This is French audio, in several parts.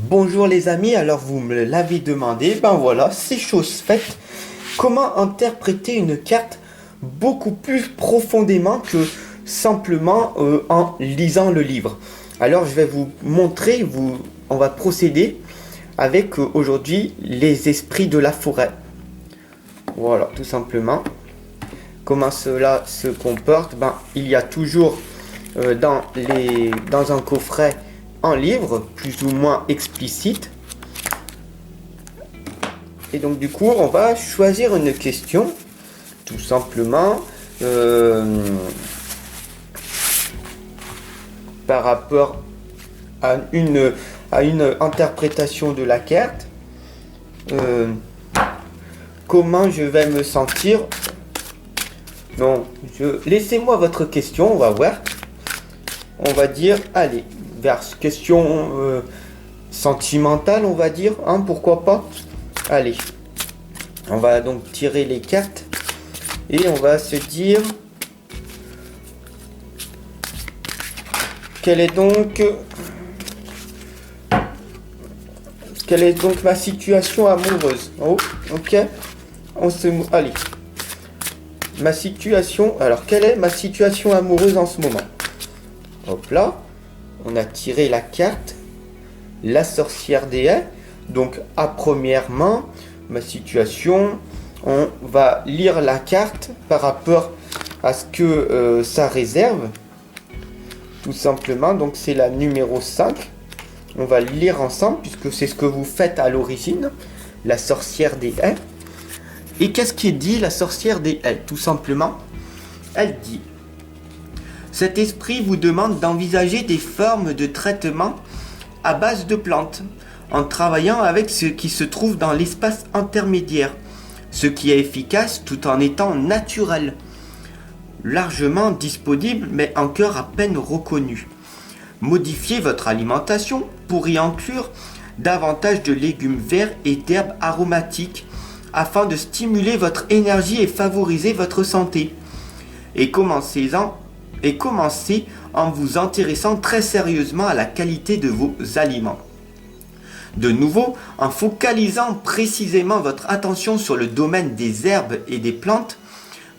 Bonjour les amis, alors vous me l'avez demandé, ben voilà, c'est chose faite. Comment interpréter une carte beaucoup plus profondément que simplement en lisant le livre? Alors je vais vous montrer, on va procéder avec aujourd'hui les esprits de la forêt. Voilà, tout simplement. Comment cela se comporte? Ben, il y a toujours dans un coffret un livre plus ou moins explicite. Et donc du coup, on va choisir une question, tout simplement, par rapport à une interprétation de la carte. Comment je vais me sentir? Non, laissez-moi votre question, on va voir. On va dire, allez, vers question sentimentale, on va dire, hein, pourquoi pas. Allez, on va donc tirer les cartes et on va se dire quelle est donc ma situation amoureuse. Oh, ok, allez, ma situation. Alors, quelle est ma situation amoureuse en ce moment? Hop là, on a tiré la carte, la sorcière des haies. Donc, à première main, ma situation, on va lire la carte par rapport à ce que ça réserve. Tout simplement, donc c'est la numéro 5. On va le lire ensemble, puisque c'est ce que vous faites à l'origine, la sorcière des haies. Et qu'est-ce qui dit la sorcière des haies? Tout simplement, elle dit: cet esprit vous demande d'envisager des formes de traitement à base de plantes, en travaillant avec ce qui se trouve dans l'espace intermédiaire, ce qui est efficace tout en étant naturel, largement disponible mais encore à peine reconnu. Modifiez votre alimentation pour y inclure davantage de légumes verts et d'herbes aromatiques afin de stimuler votre énergie et favoriser votre santé. Et commencez en vous intéressant très sérieusement à la qualité de vos aliments. De nouveau, en focalisant précisément votre attention sur le domaine des herbes et des plantes,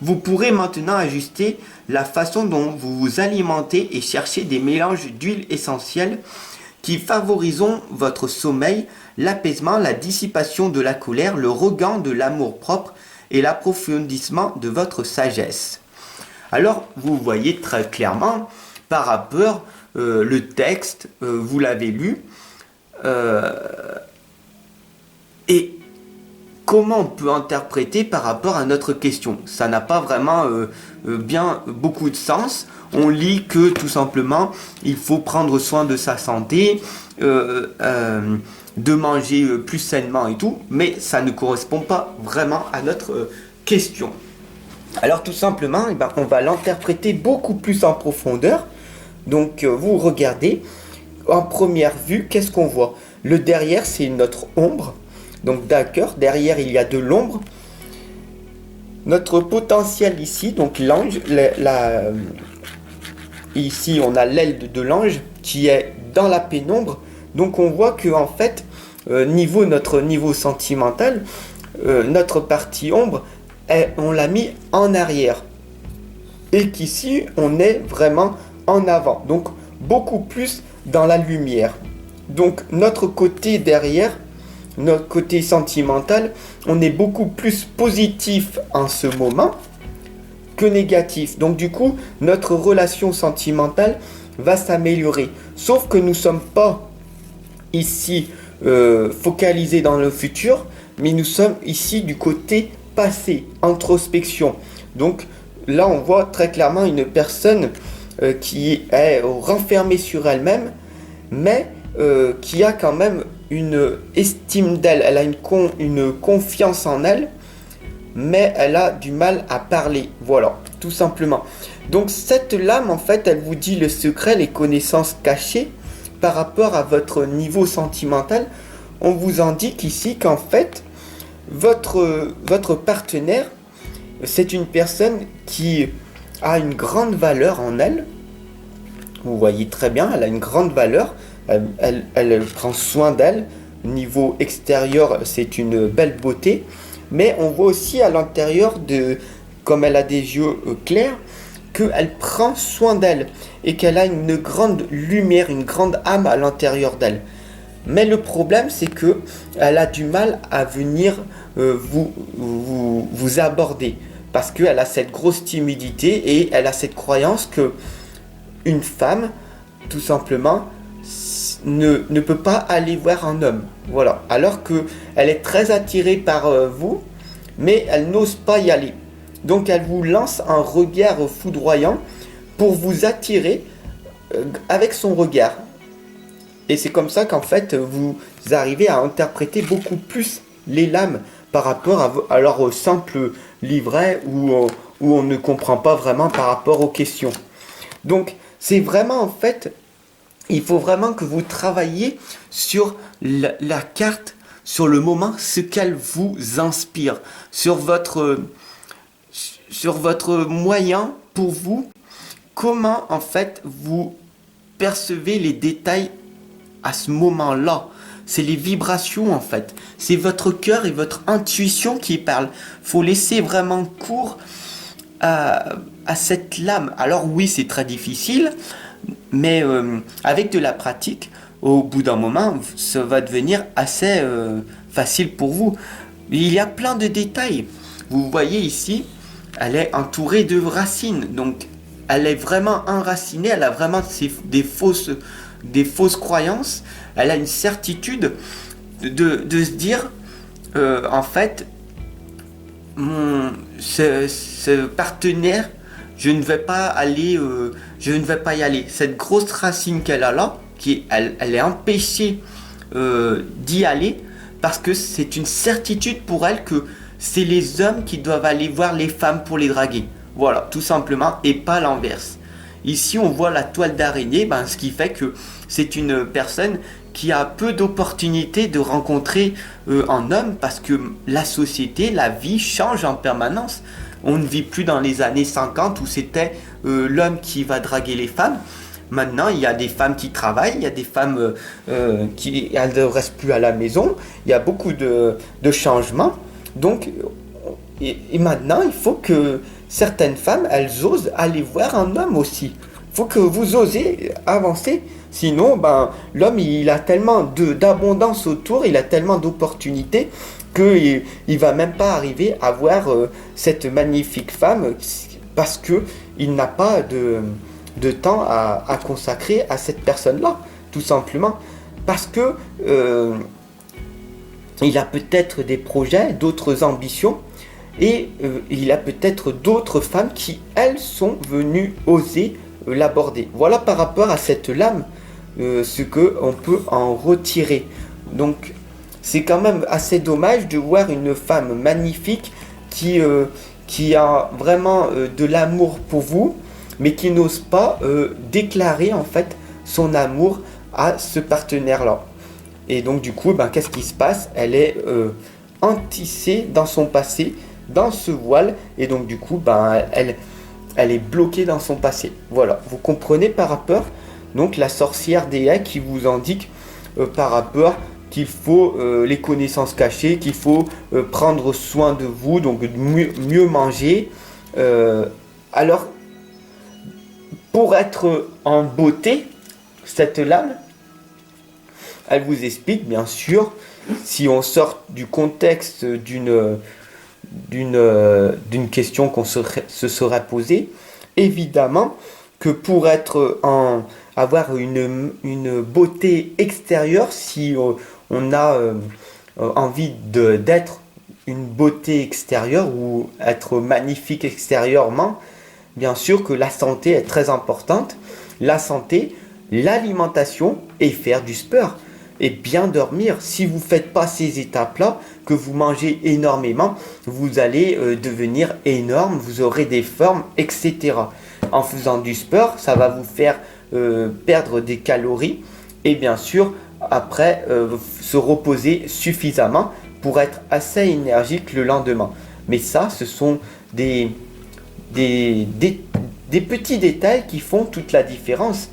vous pourrez maintenant ajuster la façon dont vous vous alimentez et chercher des mélanges d'huiles essentielles qui favoriseront votre sommeil, l'apaisement, la dissipation de la colère, le regain de l'amour-propre et l'approfondissement de votre sagesse. Alors, vous voyez très clairement, par rapport, le texte, vous l'avez lu, et comment on peut interpréter par rapport à notre question? Ça n'a pas vraiment bien beaucoup de sens. On lit que tout simplement, il faut prendre soin de sa santé, de manger plus sainement et tout, mais ça ne correspond pas vraiment à notre question. Alors tout simplement, on va l'interpréter beaucoup plus en profondeur. Donc vous regardez, en première vue, qu'est-ce qu'on voit? Le derrière, c'est notre ombre. Donc d'accord, derrière il y a de l'ombre. Notre potentiel ici, donc l'ange, ici on a l'aile de l'ange qui est dans la pénombre. Donc on voit que en fait, notre niveau sentimental, notre partie ombre, on l'a mis en arrière. Et qu'ici on est vraiment en avant. Donc beaucoup plus dans la lumière. Donc notre côté derrière, notre côté sentimental, on est beaucoup plus positif en ce moment que négatif. Donc du coup, notre relation sentimentale va s'améliorer. Sauf que nous ne sommes pas ici focalisés dans le futur, mais nous sommes ici du côté passé, introspection. Donc là, on voit très clairement une personne qui est renfermée sur elle-même, mais qui a quand même une estime d'elle, elle a une confiance en elle, mais elle a du mal à parler, voilà, tout simplement. Donc cette lame, en fait, elle vous dit le secret, les connaissances cachées par rapport à votre niveau sentimental. On vous indique ici qu'en fait, votre partenaire, c'est une personne qui a une grande valeur en elle. Vous voyez très bien, elle a une grande valeur. elle prend soin d'elle. Niveau extérieur, c'est une belle beauté. Mais on voit aussi à l'intérieur, comme elle a des yeux clairs, qu'elle prend soin d'elle et qu'elle a une grande lumière, une grande âme à l'intérieur d'elle. Mais le problème, c'est que elle a du mal à venir vous aborder parce qu'elle a cette grosse timidité et elle a cette croyance que une femme, tout simplement, ne peut pas aller voir un homme. Voilà. Alors qu'elle est très attirée par vous, mais elle n'ose pas y aller. Donc elle vous lance un regard foudroyant pour vous attirer avec son regard. Et c'est comme ça qu'en fait vous arrivez à interpréter beaucoup plus les lames par rapport à leur simple livret où on ne comprend pas vraiment par rapport aux questions. Donc c'est vraiment en fait, il faut vraiment que vous travailliez sur la carte, sur le moment, ce qu'elle vous inspire, sur votre moyen pour vous, comment en fait vous percevez les détails à ce moment-là. C'est les vibrations en fait. C'est votre cœur et votre intuition qui parlent. Faut laisser vraiment cours à cette lame. Alors oui, c'est très difficile, mais avec de la pratique, au bout d'un moment, ça va devenir assez facile pour vous. Il y a plein de détails. Vous voyez ici, elle est entourée de racines. Donc, elle est vraiment enracinée. Elle a vraiment des fausses croyances. Elle a une certitude de se dire, en fait, ce partenaire, je ne vais pas y aller. Cette grosse racine qu'elle a là, elle est empêchée d'y aller parce que c'est une certitude pour elle que c'est les hommes qui doivent aller voir les femmes pour les draguer. Voilà, tout simplement, et pas l'inverse. Ici, on voit la toile d'araignée, ce qui fait que c'est une personne qui a peu d'opportunités de rencontrer un homme parce que la société, la vie change en permanence. On ne vit plus dans les années 50 où c'était l'homme qui va draguer les femmes. Maintenant, il y a des femmes qui travaillent, il y a des femmes qui ne restent plus à la maison. Il y a beaucoup de changements. Donc, et maintenant, il faut que certaines femmes, elles osent aller voir un homme aussi. Il faut que vous osez avancer. Sinon, l'homme, il a tellement d'abondance autour, il a tellement d'opportunités qu'il ne va même pas arriver à voir cette magnifique femme parce qu'il n'a pas de temps à consacrer à cette personne-là, tout simplement. Parce que il a peut-être des projets, d'autres ambitions, et il a peut-être d'autres femmes qui, elles, sont venues oser l'aborder. Voilà par rapport à cette lame, ce qu'on peut en retirer. Donc, c'est quand même assez dommage de voir une femme magnifique qui a vraiment de l'amour pour vous, mais qui n'ose pas déclarer en fait son amour à ce partenaire-là. Et donc du coup, qu'est-ce qui se passe? Elle est entissée dans son passé, dans ce voile, et donc du coup, elle est bloquée dans son passé. Voilà, vous comprenez par rapport, donc la sorcière Déa qui vous indique par rapport qu'il faut les connaissances cachées, qu'il faut prendre soin de vous, donc mieux manger. Alors, pour être en beauté, cette lame, elle vous explique, bien sûr, si on sort du contexte d'une question qu'on se serait posée, évidemment que pour avoir une beauté extérieure, si on a envie d'être une beauté extérieure ou être magnifique extérieurement, bien sûr que la santé est très importante. La santé, l'alimentation et faire du sport et bien dormir. Si vous ne faites pas ces étapes-là, que vous mangez énormément, vous allez devenir énorme, vous aurez des formes, etc. En faisant du sport, ça va vous faire perdre des calories et bien sûr, après, se reposer suffisamment pour être assez énergique le lendemain. Mais ça, ce sont des petits détails qui font toute la différence.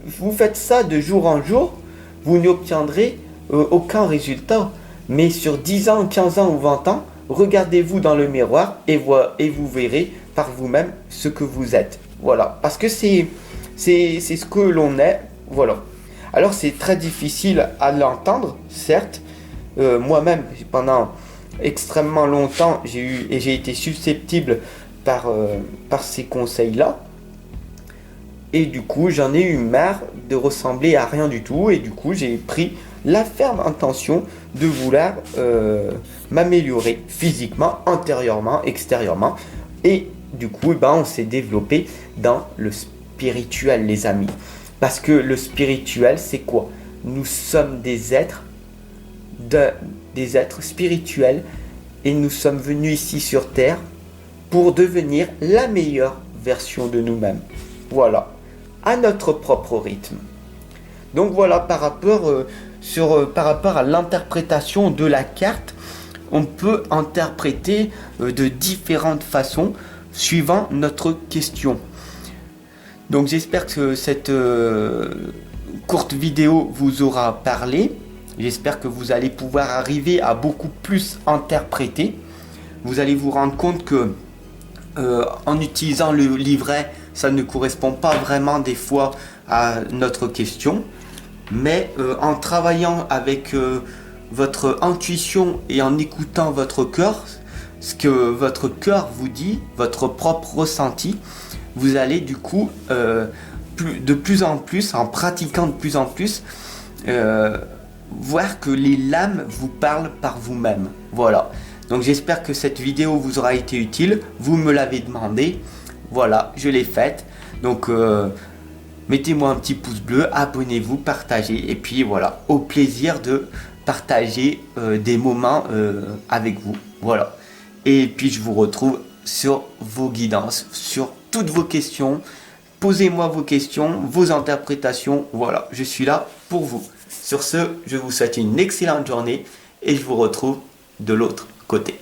vous faites ça de jour en jour, vous n'obtiendrez aucun résultat. Mais sur 10 ans, 15 ans ou 20 ans, regardez-vous dans le miroir et vous verrez par vous-même ce que vous êtes. Voilà, parce que c'est ce que l'on est. Voilà. Alors c'est très difficile à l'entendre, certes. Moi-même, pendant extrêmement longtemps, j'ai été susceptible par ces conseils-là. Et du coup, j'en ai eu marre de ressembler à rien du tout. Et du coup, j'ai pris la ferme intention de vouloir m'améliorer physiquement, intérieurement, extérieurement. Et du coup, on s'est développé dans le spirituel, les amis. Parce que le spirituel, c'est quoi? Nous sommes des êtres spirituels et nous sommes venus ici sur Terre pour devenir la meilleure version de nous-mêmes. Voilà, à notre propre rythme. Donc voilà, par rapport à l'interprétation de la carte, on peut interpréter de différentes façons suivant notre question. Donc j'espère que cette courte vidéo vous aura parlé. J'espère que vous allez pouvoir arriver à beaucoup plus interpréter. Vous allez vous rendre compte que en utilisant le livret, ça ne correspond pas vraiment des fois à notre question. Mais en travaillant avec votre intuition et en écoutant votre cœur, ce que votre cœur vous dit, votre propre ressenti, vous allez du coup de plus en plus, en pratiquant de plus en plus, voir que les lames vous parlent par vous-même. Voilà. Donc j'espère que cette vidéo vous aura été utile. Vous me l'avez demandé. Voilà, je l'ai faite. Donc mettez-moi un petit pouce bleu, abonnez-vous, partagez. Et puis voilà, au plaisir de partager des moments avec vous. Voilà. Et puis je vous retrouve sur vos guidances, sur toutes vos questions. Posez-moi vos questions, vos interprétations. Voilà, je suis là pour vous. Sur ce, je vous souhaite une excellente journée et je vous retrouve de l'autre côté.